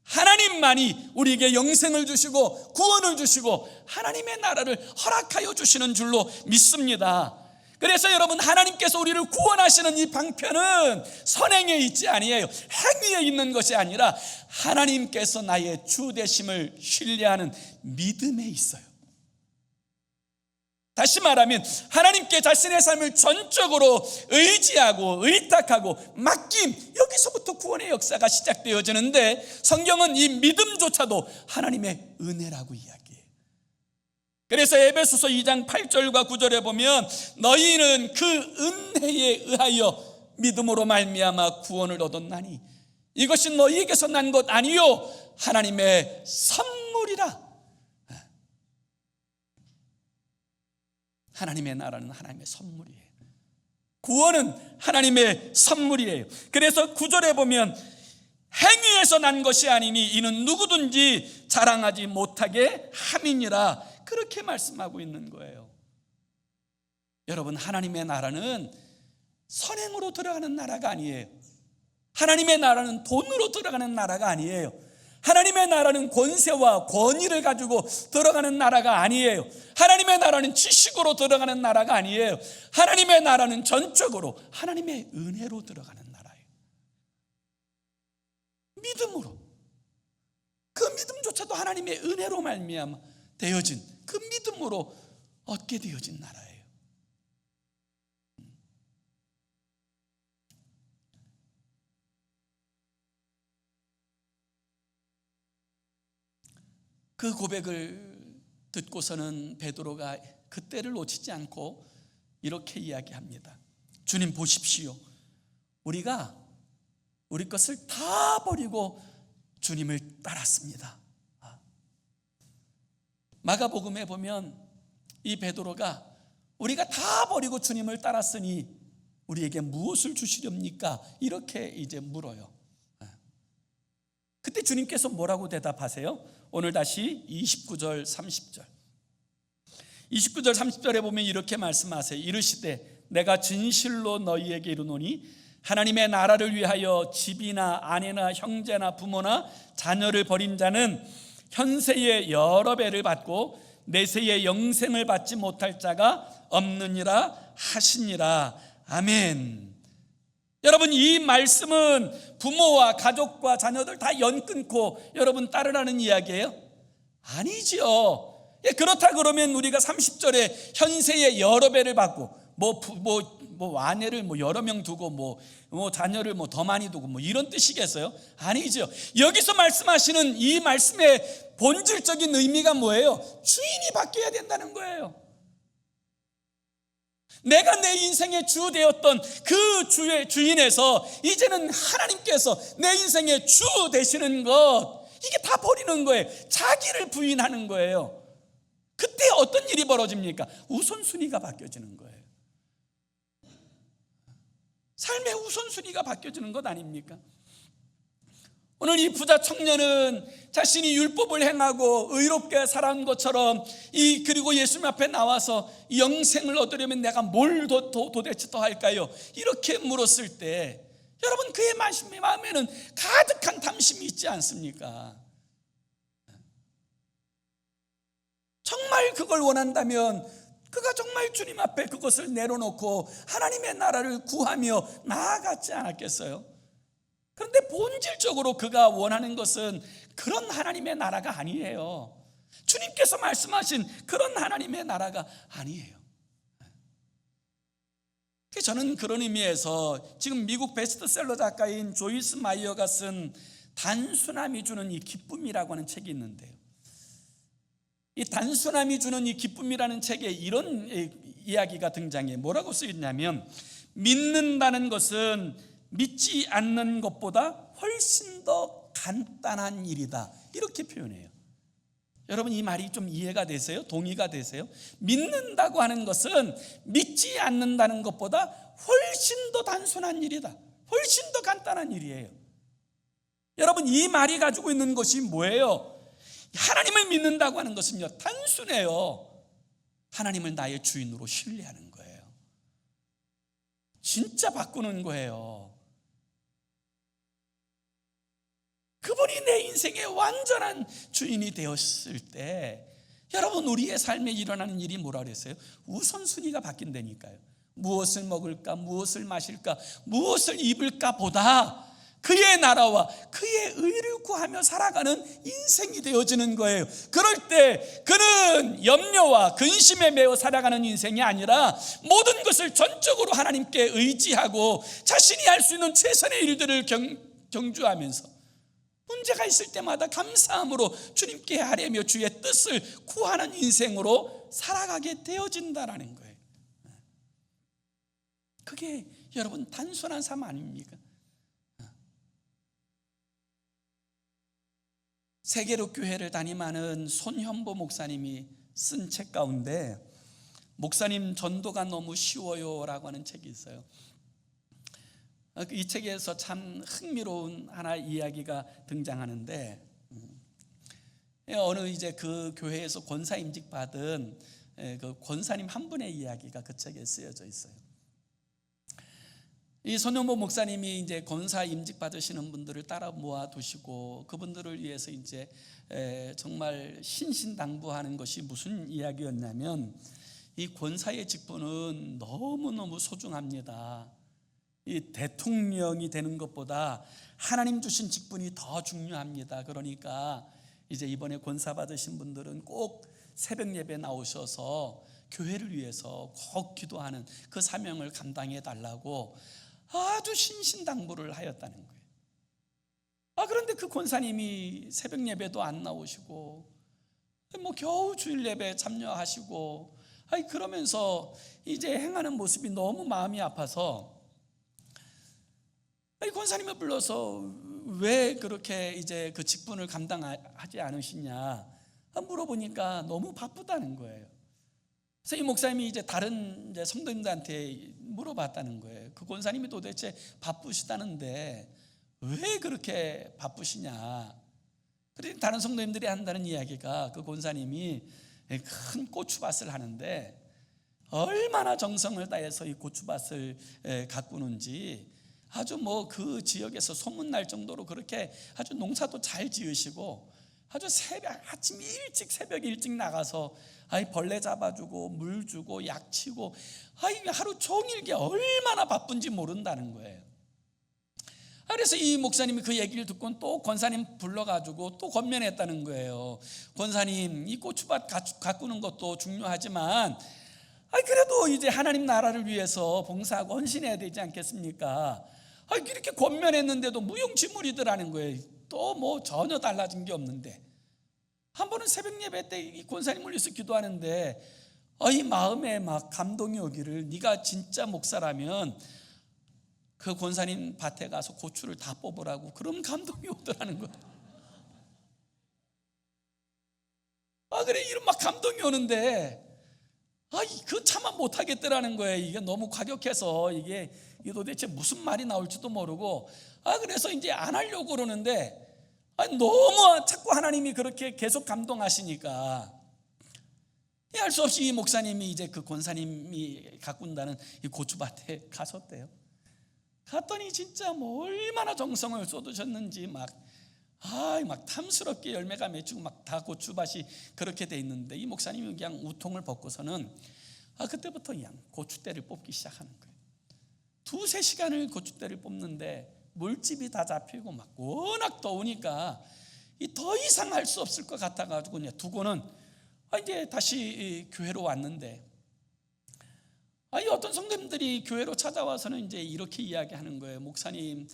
하나님만이 우리에게 영생을 주시고 구원을 주시고 하나님의 나라를 허락하여 주시는 줄로 믿습니다. 그래서 여러분, 하나님께서 우리를 구원하시는 이 방편은 선행에 있지 아니에요. 행위에 있는 것이 아니라 하나님께서 나의 주 되심을 신뢰하는 믿음에 있어요. 다시 말하면 하나님께 자신의 삶을 전적으로 의지하고 의탁하고 맡김, 여기서부터 구원의 역사가 시작되어지는데, 성경은 이 믿음조차도 하나님의 은혜라고 이야기해요. 그래서 에베소서 2장 8절과 9절에 보면 너희는 그 은혜에 의하여 믿음으로 말미암아 구원을 얻었나니 이것이 너희에게서 난 것 아니요 하나님의 선물이라. 하나님의 나라는 하나님의 선물이에요. 구원은 하나님의 선물이에요. 그래서 9절에 보면 행위에서 난 것이 아니니 이는 누구든지 자랑하지 못하게 함이니라, 그렇게 말씀하고 있는 거예요. 여러분, 하나님의 나라는 선행으로 들어가는 나라가 아니에요. 하나님의 나라는 돈으로 들어가는 나라가 아니에요. 하나님의 나라는 권세와 권위를 가지고 들어가는 나라가 아니에요. 하나님의 나라는 지식으로 들어가는 나라가 아니에요. 하나님의 나라는 전적으로 하나님의 은혜로 들어가는 나라예요. 믿음으로, 그 믿음조차도 하나님의 은혜로 말미암아 되어진, 그 믿음으로 얻게 되어진 나라예요. 그 고백을 듣고서는 베드로가 그때를 놓치지 않고 이렇게 이야기합니다. 주님 보십시오. 우리가 우리 것을 다 버리고 주님을 따랐습니다. 마가복음에 보면 이 베드로가 우리가 다 버리고 주님을 따랐으니 우리에게 무엇을 주시렵니까? 이렇게 이제 물어요. 그때 주님께서 뭐라고 대답하세요? 오늘 다시 29절 30절 29절 30절에 보면 이렇게 말씀하세요. 이르시되 내가 진실로 너희에게 이르노니 하나님의 나라를 위하여 집이나 아내나 형제나 부모나 자녀를 버린 자는 현세의 여러 배를 받고 내세의 영생을 받지 못할 자가 없느니라 하시니라. 아멘. 여러분, 이 말씀은 부모와 가족과 자녀들 다 연 끊고 여러분 따르라는 이야기예요? 아니지요. 그렇다 그러면 우리가 30절에 현세의 여러 배를 받고 아내를 여러 명 두고 자녀를 더 많이 두고 이런 뜻이겠어요? 아니죠. 여기서 말씀하시는 이 말씀의 본질적인 의미가 뭐예요? 주인이 바뀌어야 된다는 거예요. 내가 내 인생의 주 되었던 그 주의 주인에서 이제는 하나님께서 내 인생의 주 되시는 것, 이게 다 버리는 거예요. 자기를 부인하는 거예요. 그때 어떤 일이 벌어집니까? 우선순위가 바뀌어지는 거예요. 삶의 우선순위가 바뀌어지는 것 아닙니까? 오늘 이 부자 청년은 자신이 율법을 행하고 의롭게 살아온 것처럼 그리고 예수님 앞에 나와서 영생을 얻으려면 내가 뭘 도대체 더 할까요? 이렇게 물었을 때 여러분, 그의 마음에는 가득한 탐심이 있지 않습니까? 정말 그걸 원한다면 그가 정말 주님 앞에 그것을 내려놓고 하나님의 나라를 구하며 나아갔지 않았겠어요? 그런데 본질적으로 그가 원하는 것은 그런 하나님의 나라가 아니에요. 주님께서 말씀하신 그런 하나님의 나라가 아니에요. 저는 그런 의미에서 지금 미국 베스트셀러 작가인 조이스 마이어가 쓴 단순함이 주는 이 기쁨이라고 하는 책이 있는데요, 이 단순함이 주는 이 기쁨이라는 책에 이런 이야기가 등장해요. 뭐라고 쓰였냐면, 믿는다는 것은 믿지 않는 것보다 훨씬 더 간단한 일이다, 이렇게 표현해요. 여러분 이 말이 좀 이해가 되세요? 동의가 되세요? 믿는다고 하는 것은 믿지 않는다는 것보다 훨씬 더 단순한 일이다. 훨씬 더 간단한 일이에요. 여러분 이 말이 가지고 있는 것이 뭐예요? 하나님을 믿는다고 하는 것은요, 단순해요. 하나님을 나의 주인으로 신뢰하는 거예요. 진짜 바꾸는 거예요. 그분이 내 인생의 완전한 주인이 되었을 때 여러분 우리의 삶에 일어나는 일이 뭐라 그랬어요? 우선순위가 바뀐다니까요. 무엇을 먹을까, 무엇을 마실까, 무엇을 입을까 보다 그의 나라와 그의 의를 구하며 살아가는 인생이 되어지는 거예요. 그럴 때 그는 염려와 근심에 매여 살아가는 인생이 아니라 모든 것을 전적으로 하나님께 의지하고 자신이 할 수 있는 최선의 일들을 경주하면서 문제가 있을 때마다 감사함으로 주님께 아뢰며 주의 뜻을 구하는 인생으로 살아가게 되어진다라는 거예요. 그게 여러분 단순한 삶 아닙니까? 세계로 교회를 담임하는 손현보 목사님이 쓴 책 가운데 목사님 전도가 너무 쉬워요라고 하는 책이 있어요. 이 책에서 참 흥미로운 하나 이야기가 등장하는데 어느 이제 그 교회에서 권사 임직 받은 그 권사님 한 분의 이야기가 그 책에 쓰여져 있어요. 이 손현보 목사님이 이제 권사 임직 받으시는 분들을 따라 모아 두시고 그분들을 위해서 이제 정말 신신당부하는 것이 무슨 이야기였냐면 이 권사의 직분은 너무너무 소중합니다. 이 대통령이 되는 것보다 하나님 주신 직분이 더 중요합니다. 그러니까 이제 이번에 권사 받으신 분들은 꼭 새벽 예배 나오셔서 교회를 위해서 꼭 기도하는 그 사명을 감당해 달라고 아주 신신당부를 하였다는 거예요. 그런데 그 권사님이 새벽 예배도 안 나오시고 뭐 겨우 주일 예배 참여하시고 그러면서 이제 행하는 모습이 너무 마음이 아파서 권사님을 불러서 왜 그렇게 이제 그 직분을 감당하지 않으시냐 물어보니까 너무 바쁘다는 거예요. 그래서 이 목사님이 이제 다른 이제 성도님들한테 물어봤다는 거예요. 그 권사님이 도대체 바쁘시다는데 왜 그렇게 바쁘시냐. 그래서 다른 성도님들이 한다는 이야기가 그 권사님이 큰 고추밭을 하는데 얼마나 정성을 다해서 이 고추밭을 가꾸는지 아주 뭐 그 지역에서 소문날 정도로 그렇게 아주 농사도 잘 지으시고 아주 아침 새벽 일찍 나가서 벌레 잡아주고 물 주고 약 치고 하루 종일 게 얼마나 바쁜지 모른다는 거예요. 그래서 이 목사님이 그 얘기를 듣고 또 권사님 불러가지고 또 권면했다는 거예요. 권사님, 이 고추밭 가꾸는 것도 중요하지만 그래도 이제 하나님 나라를 위해서 봉사하고 헌신해야 되지 않겠습니까? 이렇게 권면했는데도 무용지물이더라는 거예요. 또 뭐 전혀 달라진 게 없는데 한 번은 새벽 예배 때 이 권사님을 위해서 기도하는데 이 마음에 막 감동이 오기를 네가 진짜 목사라면 그 권사님 밭에 가서 고추를 다 뽑으라고 그런 감동이 오더라는 거예요. 그래 이런 막 감동이 오는데 그 차마 못하겠더라는 거예요. 이게 너무 과격해서 이게 도대체 무슨 말이 나올지도 모르고 그래서 이제 안 하려고 그러는데 너무 자꾸 하나님이 그렇게 계속 감동하시니까 할 수 없이 이 목사님이 이제 그 권사님이 가꾼다는 이 고추밭에 가셨대요. 갔더니 진짜 뭐 얼마나 정성을 쏟으셨는지 막 탐스럽게 열매가 맺히고 막 다 고추밭이 그렇게 돼 있는데 이 목사님이 그냥 우통을 벗고서는 그때부터 그냥 고추대를 뽑기 시작하는 거예요. 2-3시간을 고추대를 뽑는데 물집이 다 잡히고 막 워낙 더우니까 더 이상 할 수 없을 것 같아가지고 그냥 두고는 이제 다시 교회로 왔는데 어떤 성도님들이 교회로 찾아와서는 이제 이렇게 이야기하는 거예요. 목사님,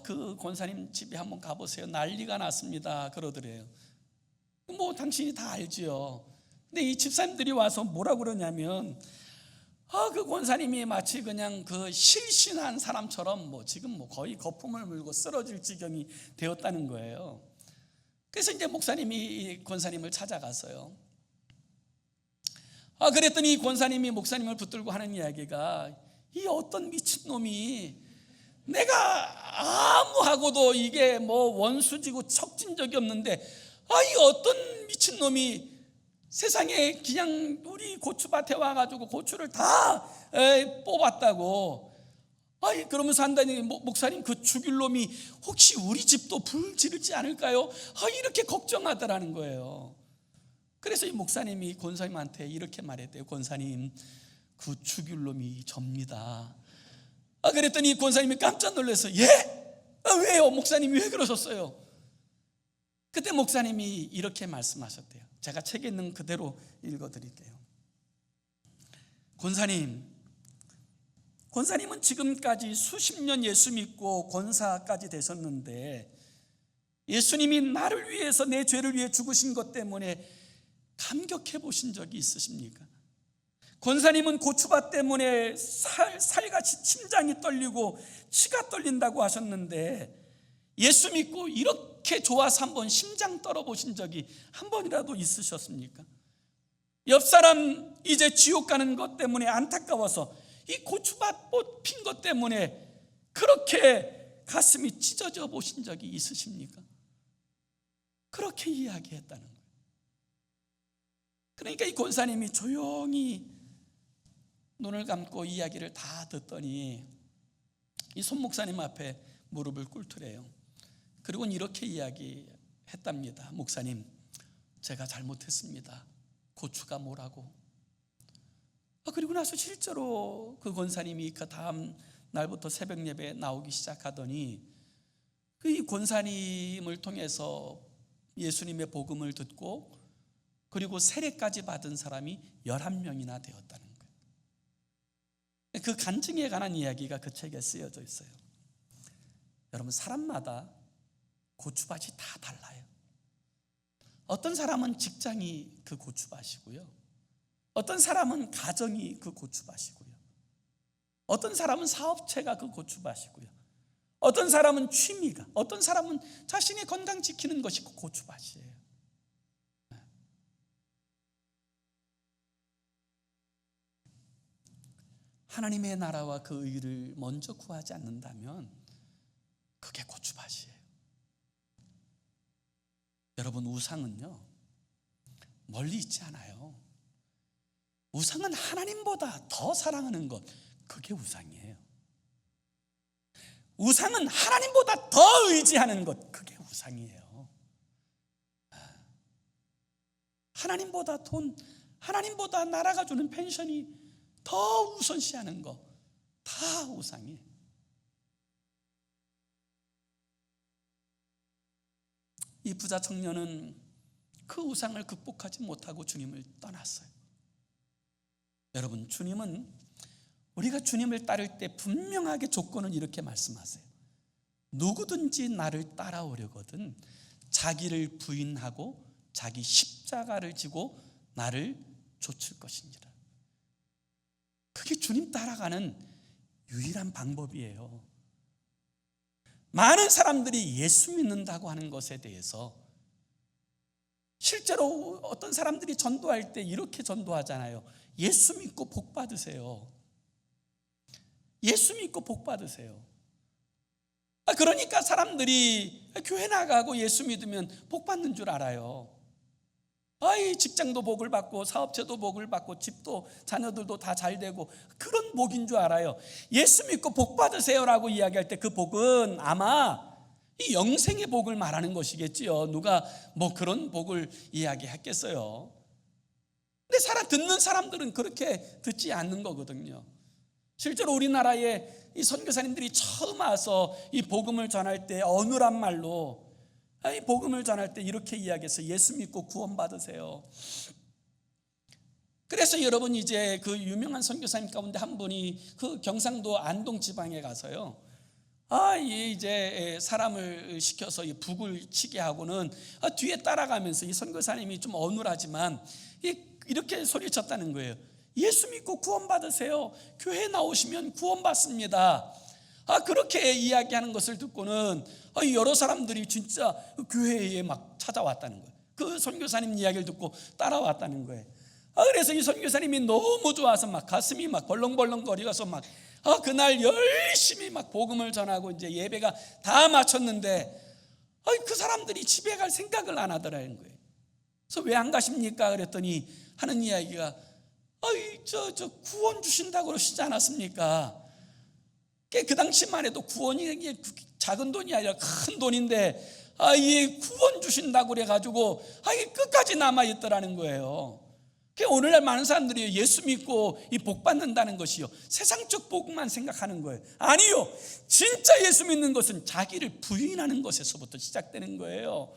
그 권사님 집에 한번 가보세요. 난리가 났습니다. 그러더래요. 뭐 당신이 다 알지요. 근데 이 집사님들이 와서 뭐라 그러냐면 그 권사님이 마치 그냥 그 실신한 사람처럼 뭐 지금 뭐 거의 거품을 물고 쓰러질 지경이 되었다는 거예요. 그래서 이제 목사님이 권사님을 찾아갔어요. 그랬더니 권사님이 목사님을 붙들고 하는 이야기가, 이 어떤 미친놈이 내가 아무하고도 이게 뭐 원수지고 척진 적이 없는데, 이 어떤 미친놈이 세상에 그냥 우리 고추밭에 와가지고 고추를 다 뽑았다고. 그러면서 한다니, 목사님 그 죽일 놈이 혹시 우리 집도 불 지르지 않을까요? 이렇게 걱정하더라는 거예요. 그래서 이 목사님이 권사님한테 이렇게 말했대요. 권사님, 그 죽일 놈이 접니다. 그랬더니 권사님이 깜짝 놀라서, 예? 왜요? 목사님이 왜 그러셨어요? 그때 목사님이 이렇게 말씀하셨대요. 제가 책에 있는 그대로 읽어드릴게요. 권사님은 지금까지 수십 년 예수 믿고 권사까지 되셨는데, 예수님이 나를 위해서, 내 죄를 위해 죽으신 것 때문에 감격해 보신 적이 있으십니까? 권사님은 고추밭 때문에 살같이 심장이 떨리고 치가 떨린다고 하셨는데, 예수 믿고 이렇게 좋아서 한번 심장 떨어보신 적이 한 번이라도 있으셨습니까? 옆 사람 이제 지옥 가는 것 때문에 안타까워서 이 고추밭 핀 것 때문에 그렇게 가슴이 찢어져 보신 적이 있으십니까? 그렇게 이야기했다는 거예요. 그러니까 이 권사님이 조용히 눈을 감고 이야기를 다 듣더니 이 손 목사님 앞에 무릎을 꿇더래요. 그리고 이렇게 이야기했답니다. 목사님, 제가 잘못했습니다. 고추가 뭐라고. 그리고 나서 실제로 그 권사님이 그 다음 날부터 새벽 예배에 나오기 시작하더니, 그 권사님을 통해서 예수님의 복음을 듣고 그리고 세례까지 받은 사람이 11명이나 되었다는 거예요. 그 간증에 관한 이야기가 그 책에 쓰여져 있어요. 여러분, 사람마다 고추밭이 다 달라요. 어떤 사람은 직장이 그 고추밭이고요, 어떤 사람은 가정이 그 고추밭이고요, 어떤 사람은 사업체가 그 고추밭이고요, 어떤 사람은 취미가, 어떤 사람은 자신의 건강 지키는 것이 그 고추밭이에요. 하나님의 나라와 그 의를 먼저 구하지 않는다면 그게 고추밭이에요. 여러분, 우상은요 멀리 있지 않아요. 우상은 하나님보다 더 사랑하는 것, 그게 우상이에요. 우상은 하나님보다 더 의지하는 것, 그게 우상이에요. 하나님보다 돈, 하나님보다 나라가 주는 펜션이 더 우선시하는 거, 다 우상이에요. 이 부자 청년은 그 우상을 극복하지 못하고 주님을 떠났어요. 여러분, 주님은 우리가 주님을 따를 때 분명하게 조건을 이렇게 말씀하세요. 누구든지 나를 따라오려거든 자기를 부인하고 자기 십자가를 지고 나를 좇을 것이니라. 그게 주님 따라가는 유일한 방법이에요. 많은 사람들이 예수 믿는다고 하는 것에 대해서, 실제로 어떤 사람들이 전도할 때 이렇게 전도하잖아요. 예수 믿고 복 받으세요. 예수 믿고 복 받으세요. 그러니까 사람들이 교회 나가고 예수 믿으면 복 받는 줄 알아요. 이 직장도 복을 받고 사업체도 복을 받고 집도 자녀들도 다 잘 되고 그런 복인 줄 알아요. 예수 믿고 복 받으세요라고 이야기할 때 그 복은 아마 이 영생의 복을 말하는 것이겠지요. 누가 뭐 그런 복을 이야기했겠어요. 근데 듣는 사람들은 그렇게 듣지 않는 거거든요. 실제로 우리나라에 이 선교사님들이 처음 와서 이 복음을 전할 때 어눌한 말로, 이 복음을 전할 때 이렇게 이야기해서 예수 믿고 구원받으세요. 그래서 여러분, 이제 그 유명한 선교사님 가운데 한 분이 그 경상도 안동 지방에 가서요, 이제 사람을 시켜서 이 북을 치게 하고는 뒤에 따라가면서, 이 선교사님이 좀 어눌하지만 이렇게 소리쳤다는 거예요. 예수 믿고 구원받으세요. 교회 나오시면 구원받습니다. 그렇게 이야기하는 것을 듣고는 여러 사람들이 진짜 교회에 막 찾아왔다는 거예요. 그 선교사님 이야기를 듣고 따라왔다는 거예요. 그래서 이 선교사님이 너무 좋아서 막 가슴이 막 벌렁벌렁거려서 막 그날 열심히 막 복음을 전하고 이제 예배가 다 마쳤는데 그 사람들이 집에 갈 생각을 안 하더라는 거예요. 그래서 왜 안 가십니까? 그랬더니 하는 이야기가 저 구원 주신다고 그러시지 않았습니까? 그 당시만 해도 구원이 작은 돈이 아니라 큰 돈인데 이 구원 주신다고 그래가지고 끝까지 남아있더라는 거예요. 오늘날 많은 사람들이 예수 믿고 이 복 받는다는 것이요, 세상적 복만 생각하는 거예요. 아니요, 진짜 예수 믿는 것은 자기를 부인하는 것에서부터 시작되는 거예요.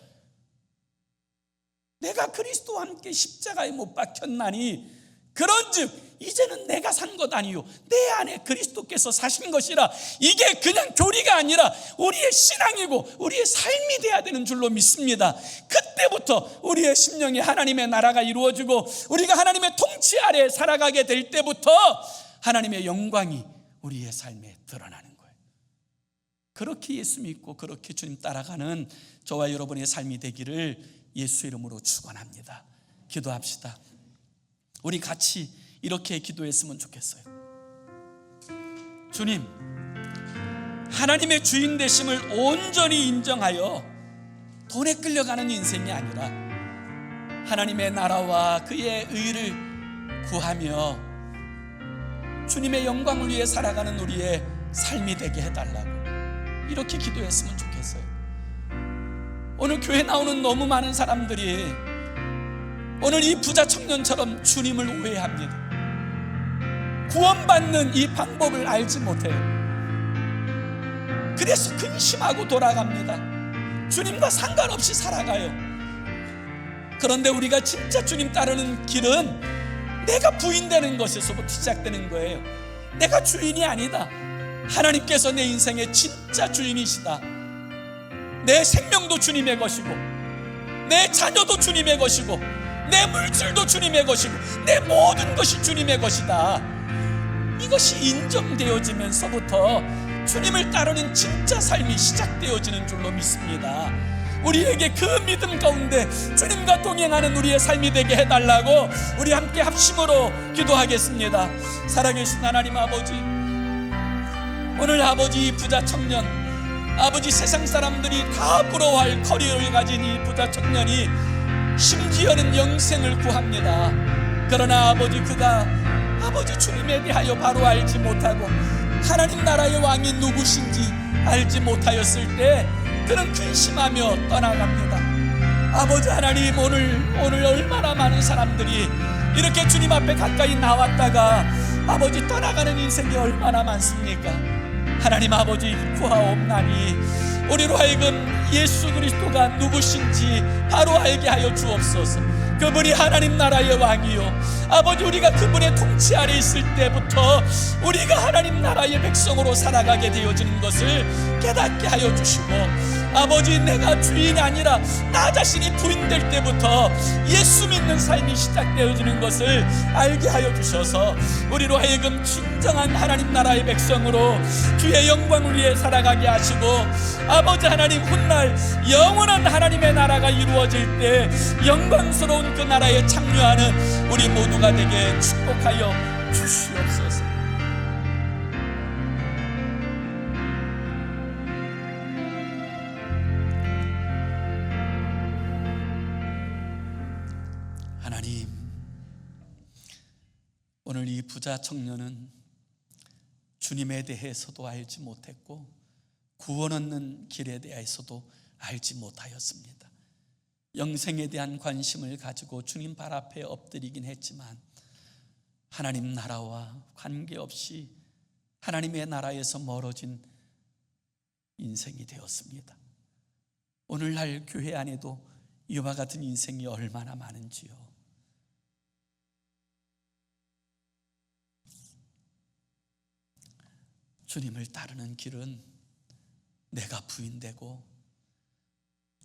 내가 그리스도와 함께 십자가에 못 박혔나니 그런즉 이제는 내가 산 것 아니요 내 안에 그리스도께서 사신 것이라. 이게 그냥 교리가 아니라 우리의 신앙이고 우리의 삶이 돼야 되는 줄로 믿습니다. 그때부터 우리의 심령에 하나님의 나라가 이루어지고 우리가 하나님의 통치 아래 살아가게 될 때부터 하나님의 영광이 우리의 삶에 드러나는 거예요. 그렇게 예수 믿고 그렇게 주님 따라가는 저와 여러분의 삶이 되기를 예수 이름으로 축원합니다. 기도합시다. 우리 같이 이렇게 기도했으면 좋겠어요. 주님, 하나님의 주인 되심을 온전히 인정하여 돈에 끌려가는 인생이 아니라 하나님의 나라와 그의 의를 구하며 주님의 영광을 위해 살아가는 우리의 삶이 되게 해달라고 이렇게 기도했으면 좋겠어요. 오늘 교회 나오는 너무 많은 사람들이 오늘 이 부자 청년처럼 주님을 오해합니다. 구원받는 이 방법을 알지 못해요. 그래서 근심하고 돌아갑니다. 주님과 상관없이 살아가요. 그런데 우리가 진짜 주님 따르는 길은 내가 부인되는 것에서부터 시작되는 거예요. 내가 주인이 아니다. 하나님께서 내 인생의 진짜 주인이시다. 내 생명도 주님의 것이고 내 자녀도 주님의 것이고 내 물질도 주님의 것이고 내 모든 것이 주님의 것이다. 이것이 인정되어지면서부터 주님을 따르는 진짜 삶이 시작되어지는 줄로 믿습니다. 우리에게 그 믿음 가운데 주님과 동행하는 우리의 삶이 되게 해달라고 우리 함께 합심으로 기도하겠습니다. 살아계신 하나님 아버지, 오늘 아버지 이 부자 청년, 아버지 세상 사람들이 다 부러워할 커리어를 가진 이 부자 청년이 심지어는 영생을 구합니다. 그러나 아버지 그가 아버지 주님에 대하여 바로 알지 못하고 하나님 나라의 왕이 누구신지 알지 못하였을 때 그는 근심하며 떠나갑니다. 아버지 하나님, 오늘 얼마나 많은 사람들이 이렇게 주님 앞에 가까이 나왔다가 아버지 떠나가는 인생이 얼마나 많습니까? 하나님 아버지 구하옵나니 우리로 하여금 예수 그리스도가 누구신지 바로 알게 하여 주옵소서. 그분이 하나님 나라의 왕이요, 아버지 우리가 그분의 통치 아래 있을 때부터 우리가 하나님 나라의 백성으로 살아가게 되어지는 것을 깨닫게 하여 주시고, 아버지 내가 주인이 아니라 나 자신이 부인될 때부터 예수 믿는 삶이 시작되어지는 것을 알게 하여 주셔서 우리로 하여금 진정한 하나님 나라의 백성으로 주의 영광을 위해 살아가게 하시고, 아버지 하나님 훗날 영원한 하나님의 나라가 이루어질 때 영광스러운 그 나라에 참여하는 우리 모두가 되게 축복하여 주시옵소서. 하나님, 오늘 이 부자 청년은 주님에 대해서도 알지 못했고 구원 얻는 길에 대해서도 알지 못하였습니다. 영생에 대한 관심을 가지고 주님 발 앞에 엎드리긴 했지만 하나님 나라와 관계없이 하나님의 나라에서 멀어진 인생이 되었습니다. 오늘날 교회 안에도 이와 같은 인생이 얼마나 많은지요. 주님을 따르는 길은 내가 부인되고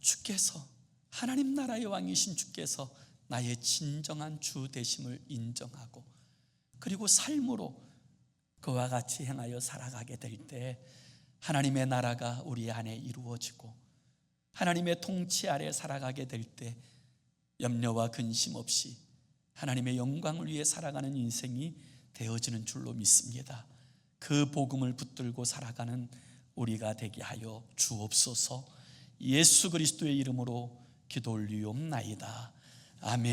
주께서 하나님 나라의 왕이신 주께서 나의 진정한 주 되심을 인정하고 그리고 삶으로 그와 같이 행하여 살아가게 될 때 하나님의 나라가 우리 안에 이루어지고 하나님의 통치 아래 살아가게 될 때 염려와 근심 없이 하나님의 영광을 위해 살아가는 인생이 되어지는 줄로 믿습니다. 그 복음을 붙들고 살아가는 우리가 되게 하여 주옵소서. 예수 그리스도의 이름으로 기도 올리옵나이다. 아멘.